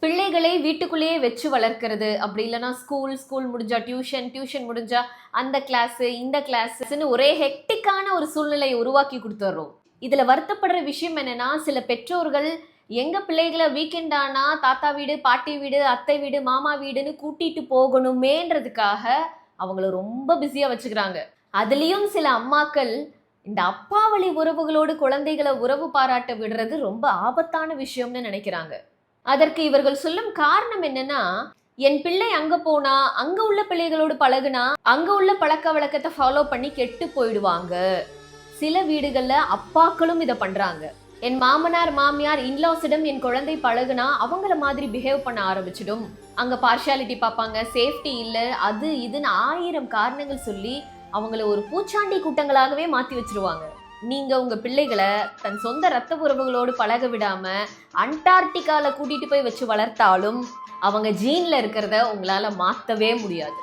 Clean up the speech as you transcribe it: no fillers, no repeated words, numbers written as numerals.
பிள்ளைகளை வீட்டுக்குள்ளேயே வச்சு வளர்க்கறது, அப்படி இல்லைன்னா ஸ்கூல் முடிஞ்சா டியூஷன் முடிஞ்சா அந்த கிளாஸ் இந்த கிளாஸ்ன்னு ஒரே ஹெக்டிக்கான ஒரு சூழ்நிலையை உருவாக்கி கொடுத்துட்றோம். இதுல வருத்தப்படுற விஷயம் என்னன்னா, சில பெற்றோர்கள் எங்க பிள்ளைகளை வீக்கெண்ட் ஆனா தாத்தா வீடு, பாட்டி வீடு, அத்தை வீடு, மாமா வீடுன்னு கூட்டிட்டு போகணுமேன்றதுக்காக அவங்கள ரொம்ப பிஸியா வச்சுக்கிறாங்க. அதுலயும் சில அம்மாக்கள் இந்த அப்பாவளி உறவுகளோடு குழந்தைகளை உறவு பாராட்ட விடுறது ரொம்ப ஆபத்தான விஷயம்னு நினைக்கிறாங்க. அதற்கு இவர்கள் சொல்லும் காரணம் என்னன்னா, என் பிள்ளை அங்க போனா அங்க உள்ள பிள்ளைகளோடு பழகுனா அங்க உள்ள பழக்க வழக்கத்தை ஃபாலோ பண்ணி கெட்டு போயிடுவாங்க. சில வீடுகள்ல அப்பாக்களும் இதை பண்றாங்க. என் மாமனார் மாமியார் இன்லாஸிடம் என் குழந்தை பழகுனா அவங்கள மாதிரி பிஹேவ் பண்ண ஆரம்பிச்சிடும், அங்க பார்ஷியாலிட்டி பார்ப்பாங்க, சேஃப்டி இல்லை, அது இதுன்னு 1000 காரணங்கள் சொல்லி அவங்கள ஒரு பூச்சாண்டி கூட்டங்களாகவே மாத்தி வச்சிருவாங்க. நீங்க உங்க பிள்ளைகளை தன் சொந்த ரத்த உறவுகளோடு பழக விடாம அண்டார்டிகால கூட்டிட்டு போய் வச்சு வளர்த்தாலும் அவங்க ஜீன்ல இருக்கிறத உங்களால மாத்தவே முடியாது.